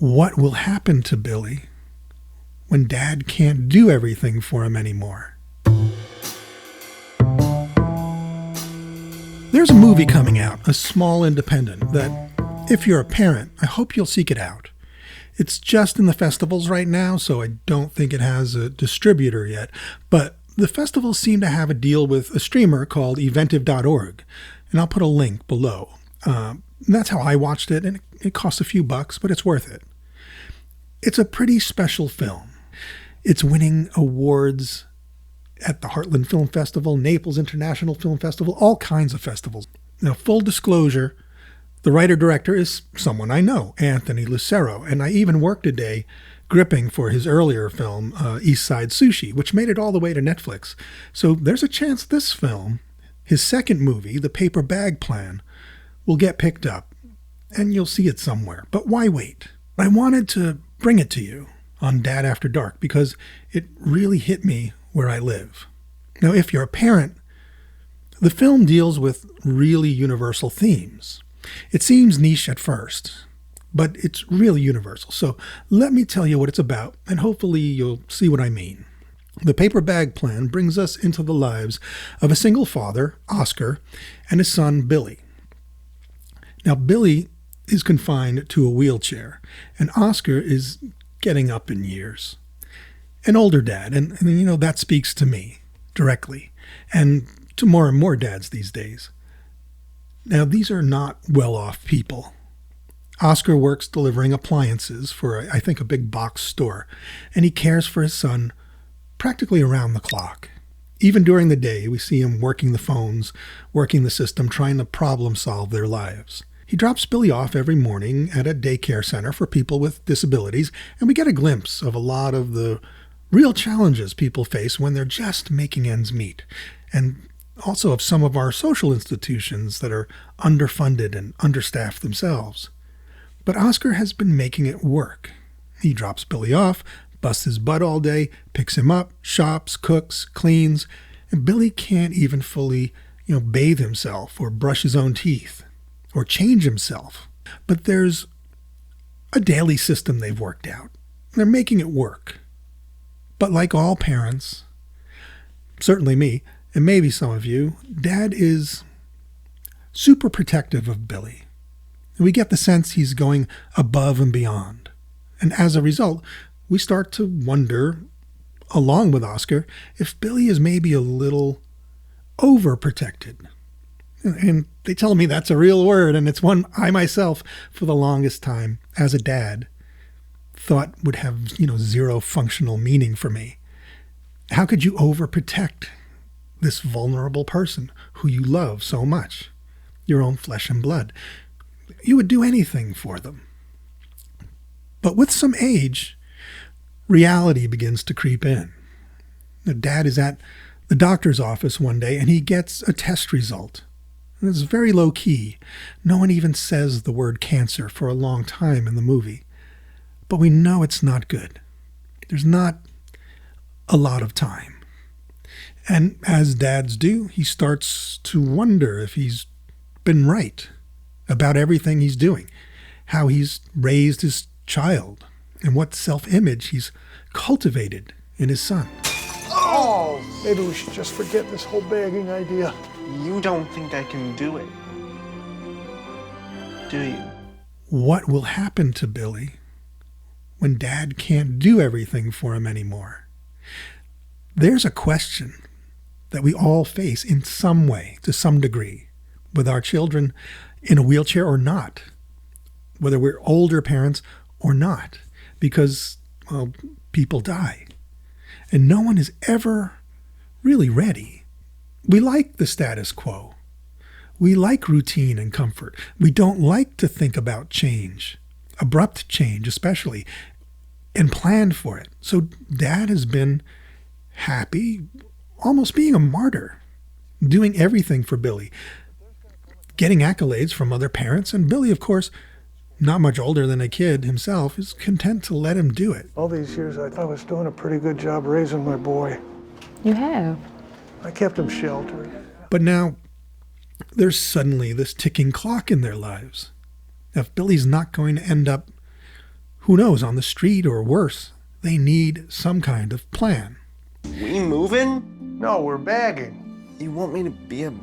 What will happen to Billy when Dad can't do everything for him anymore? There's a movie coming out, a small independent, that if you're a parent, I hope you'll seek it out. It's just in the festivals right now, so I don't think it has a distributor yet, but the festivals seem to have a deal with a streamer called eventive.org, and I'll put a link below. That's how I watched it, and it costs a few bucks, but it's worth it. It's a pretty special film. It's winning awards at the Heartland Film Festival, Naples International Film Festival, all kinds of festivals. Now, full disclosure, the writer-director is someone I know, Anthony Lucero, and I even worked a day gripping for his earlier film, East Side Sushi, which made it all the way to Netflix. So there's a chance this film, his second movie, The Paper Bag Plan, will get picked up, and you'll see it somewhere. But why wait? I wanted to bring it to you on Dad After Dark because it really hit me where I live. Now, if you're a parent, the film deals with really universal themes. It seems niche at first, but it's really universal. So let me tell you what it's about, and hopefully you'll see what I mean. The Paper Bag Plan brings us into the lives of a single father, Oscar, and his son, Billy. Now, Billy is confined to a wheelchair, and Oscar is getting up in years. An older dad, and that speaks to me directly, and to more and more dads these days. Now, these are not well-off people. Oscar works delivering appliances for, I think, a big box store, and he cares for his son practically around the clock. Even during the day, we see him working the phones, working the system, trying to problem solve their lives. He drops Billy off every morning at a daycare center for people with disabilities, and we get a glimpse of a lot of the real challenges people face when they're just making ends meet, and also of some of our social institutions that are underfunded and understaffed themselves. But Oscar has been making it work. He drops Billy off, busts his butt all day, picks him up, shops, cooks, cleans, and Billy can't even fully, bathe himself or brush his own teeth or change himself. But there's a daily system they've worked out. They're making it work. But like all parents, certainly me, and maybe some of you, Dad is super protective of Billy. We get the sense he's going above and beyond. And as a result, we start to wonder, along with Oscar, if Billy is maybe a little overprotected. And they tell me that's a real word, and it's one I myself, for the longest time, as a dad, thought would have, zero functional meaning for me. How could you overprotect this vulnerable person who you love so much, your own flesh and blood? You would do anything for them. But with some age, reality begins to creep in. Dad is at the doctor's office one day, and he gets a test result. And it's very low key. No one even says the word cancer for a long time in the movie. But we know it's not good. There's not a lot of time. And as dads do, he starts to wonder if he's been right about everything he's doing, how he's raised his child, and what self-image he's cultivated in his son. Oh, maybe we should just forget this whole bagging idea. You don't think I can do it, do you? What will happen to Billy when Dad can't do everything for him anymore? There's a question that we all face in some way, to some degree, with our children in a wheelchair or not, whether we're older parents or not, because, people die. And no one is ever really ready. We like the status quo. We like routine and comfort. We don't like to think about change, abrupt change especially, and plan for it. So Dad has been happy, almost being a martyr, doing everything for Billy, getting accolades from other parents, and Billy, of course, not much older than a kid himself, is content to let him do it. All these years, I thought I was doing a pretty good job raising my boy. You have. I kept him sheltered. But now, there's suddenly this ticking clock in their lives. If Billy's not going to end up who knows, on the street or worse, they need some kind of plan. We moving? No, we're bagging. You want me to be a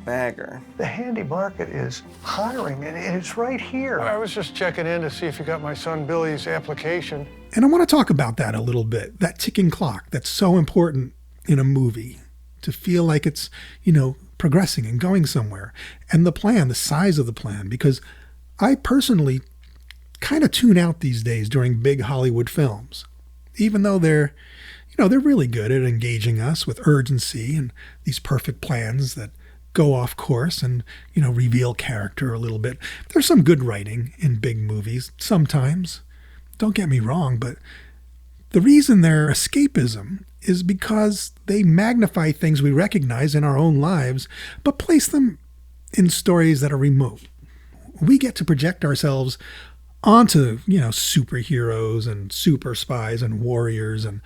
bagger? The handy market is hiring, and it's right here. I was just checking in to see if you got my son Billy's application. And I want to talk about that a little bit, that ticking clock that's so important in a movie, to feel like it's, progressing and going somewhere. And the plan, the size of the plan, because I personally kind of tune out these days during big Hollywood films, even though they're really good at engaging us with urgency and these perfect plans that go off course and, reveal character a little bit. There's some good writing in big movies sometimes. Don't get me wrong, but the reason they're escapism is because they magnify things we recognize in our own lives, but place them in stories that are remote. We get to project ourselves onto, superheroes and super spies and warriors and,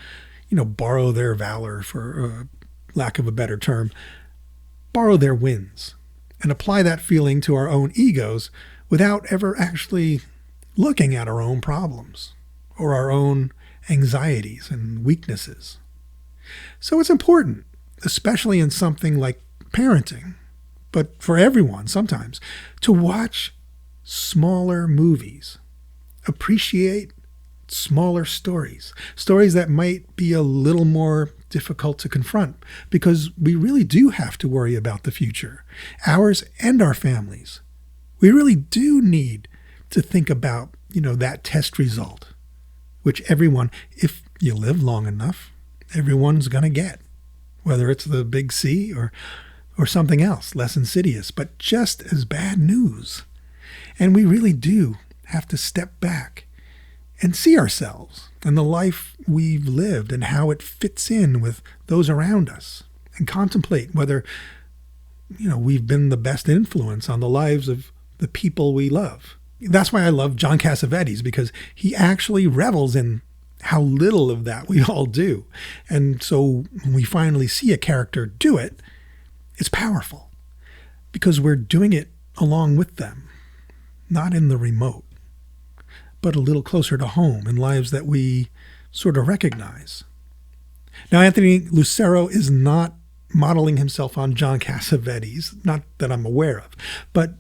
borrow their valor, for lack of a better term, borrow their wins and apply that feeling to our own egos without ever actually looking at our own problems or our own anxieties and weaknesses. So it's important, especially in something like parenting, but for everyone sometimes, to watch smaller movies, appreciate smaller stories that might be a little more difficult to confront, because we really do have to worry about the future, ours and our families. We really do need to think about, that test result, which everyone, if you live long enough, everyone's going to get, whether it's the big C or something else less insidious, but just as bad news. And we really do have to step back and see ourselves and the life we've lived and how it fits in with those around us, and contemplate whether, we've been the best influence on the lives of the people we love. That's why I love John Cassavetes, because he actually revels in how little of that we all do. And so when we finally see a character do it, it's powerful because we're doing it along with them, not in the remote, but a little closer to home in lives that we sort of recognize. Now, Anthony Lucero is not modeling himself on John Cassavetes, not that I'm aware of, but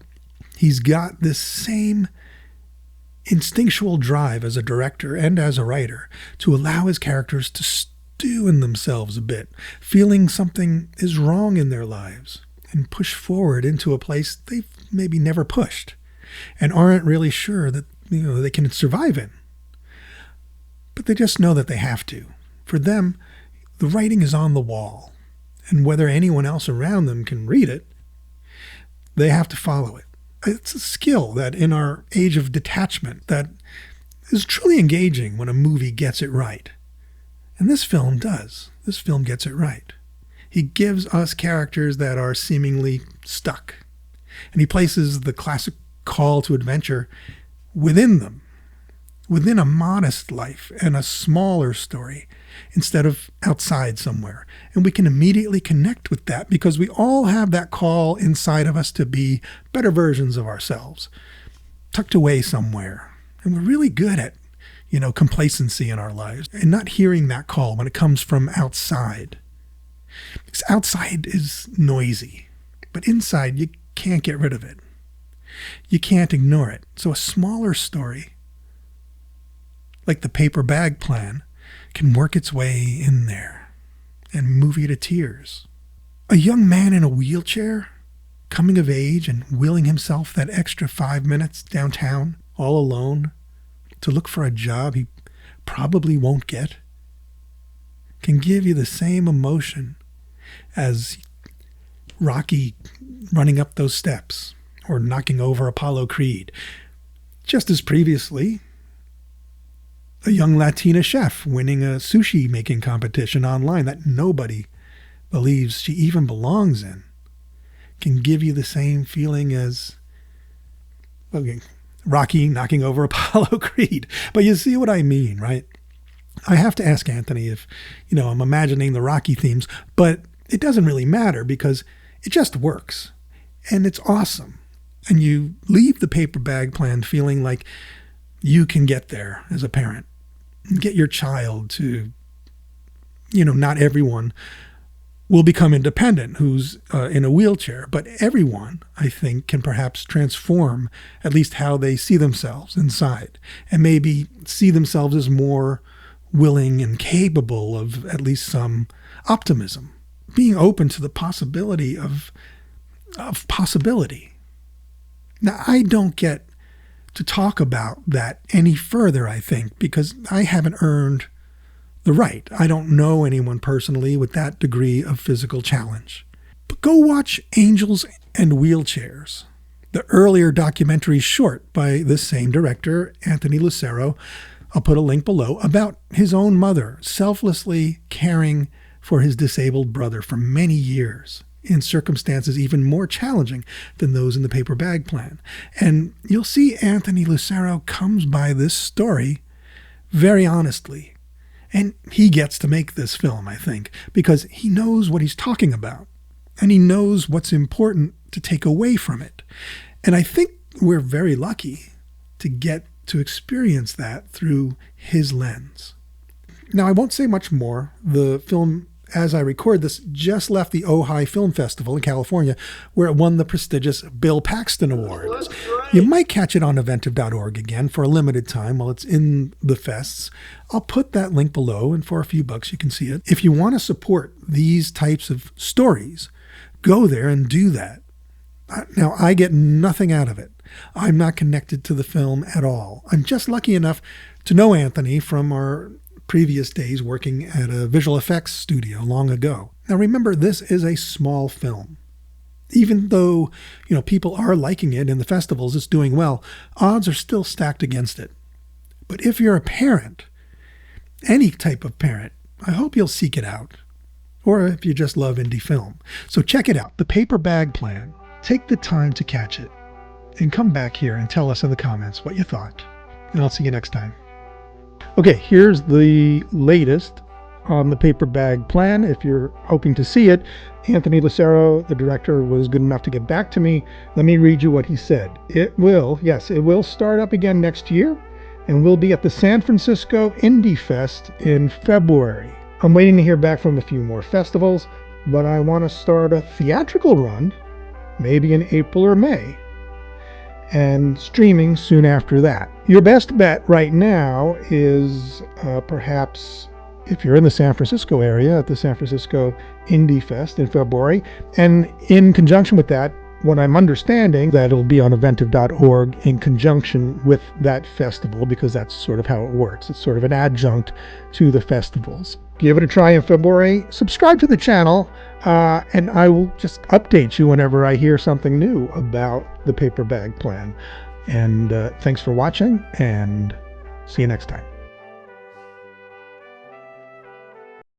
he's got this same instinctual drive as a director and as a writer to allow his characters to stew in themselves a bit, feeling something is wrong in their lives, and push forward into a place they've maybe never pushed and aren't really sure that they can survive in. But they just know that they have to. For them, the writing is on the wall, and whether anyone else around them can read it, they have to follow it. It's a skill that in our age of detachment that is truly engaging when a movie gets it right. And this film does. This film gets it right. He gives us characters that are seemingly stuck, and he places the classic call to adventure within them, within a modest life and a smaller story, instead of outside somewhere. And we can immediately connect with that because we all have that call inside of us to be better versions of ourselves, tucked away somewhere. And we're really good at, complacency in our lives and not hearing that call when it comes from outside. Because outside is noisy, but inside you can't get rid of it. You can't ignore it. So a smaller story, like the paper bag plan, can work its way in there and move you to tears. A young man in a wheelchair, coming of age and willing himself that extra 5 minutes downtown, all alone, to look for a job he probably won't get, can give you the same emotion as Rocky running up those steps or knocking over Apollo Creed. Just as previously, a young Latina chef winning a sushi making competition online that nobody believes she even belongs in can give you the same feeling as Rocky knocking over Apollo Creed. But you see what I mean, right? I have to ask Anthony if, I'm imagining the Rocky themes, but it doesn't really matter because it just works and it's awesome. And you leave the paper bag plan feeling like you can get there as a parent. Get your child to, not everyone will become independent who's in a wheelchair, but everyone, I think, can perhaps transform at least how they see themselves inside, and maybe see themselves as more willing and capable of at least some optimism, being open to the possibility of possibility. Now, I don't get to talk about that any further, I think, because I haven't earned the right. I don't know anyone personally with that degree of physical challenge. But go watch Angels and Wheelchairs, the earlier documentary short by this same director, Anthony Lucero. I'll put a link below, about his own mother selflessly caring for his disabled brother for many years in circumstances even more challenging than those in the paper bag plan. And you'll see Anthony Lucero comes by this story very honestly. And he gets to make this film, I think, because he knows what he's talking about, and he knows what's important to take away from it. And I think we're very lucky to get to experience that through his lens. Now, I won't say much more. The film, as I record this, just left the Ojai Film Festival in California, where it won the prestigious Bill Paxton Award. You might catch it on eventive.org again for a limited time while it's in the fests. I'll put that link below, and for a few bucks you can see it. If you want to support these types of stories, go there and do that. Now, I get nothing out of it. I'm not connected to the film at all. I'm just lucky enough to know Anthony from our previous days working at a visual effects studio long ago. Now remember, this is a small film. Even though, people are liking it in the festivals, it's doing well, odds are still stacked against it. But if you're a parent, any type of parent, I hope you'll seek it out. Or if you just love indie film. So check it out, The Paper Bag Plan. Take the time to catch it. And come back here and tell us in the comments what you thought. And I'll see you next time. Okay, here's the latest on The Paper Bag Plan. If you're hoping to see it, Anthony Lucero, the director, was good enough to get back to me. Let me read you what he said. It will start up again next year, and we'll be at the San Francisco Indie Fest in February. I'm waiting to hear back from a few more festivals, but I want to start a theatrical run, maybe in April or May, and streaming soon after that. Your best bet right now is perhaps, if you're in the San Francisco area, at the San Francisco Indie Fest in February. And in conjunction with that, what I'm understanding, that it'll be on eventive.org in conjunction with that festival, because that's sort of how it works. It's sort of an adjunct to the festivals. Give it a try in February. Subscribe to the channel, and I will just update you whenever I hear something new about The Paper Bag Plan. And thanks for watching, and see you next time.